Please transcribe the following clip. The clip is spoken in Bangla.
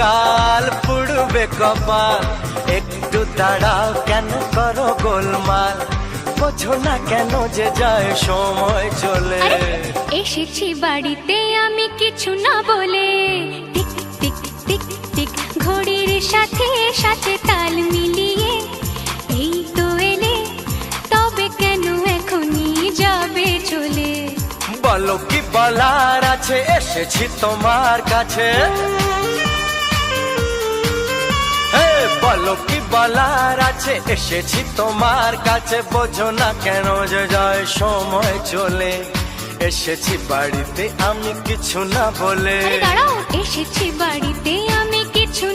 কাল পুড়বে কপাল, একটু দাঁড়াও কেন করো গোলমাল, বোঝো না কেন যে যায় সময় চলে। আরে, এসেছি বাড়িতে আমি কিছু না বলে, টিক টিক টিক টিক ঘড়ির সাথে সাথে তাল মিলিয়ে এই তো এলে, তবে কেন এখনই যাবে চলে? বলো কি বলার আছে, এসেছি তোমার কাছে। বলো কি বলার আছে, এসেছি তোমার কাছে, বোঝো না কেন যে যায় সময় চলে। এসেছি বাড়িতে আমি কিছু না বলে। আরে দাঁড়াও, এসেছি বাড়িতে আমি কিছু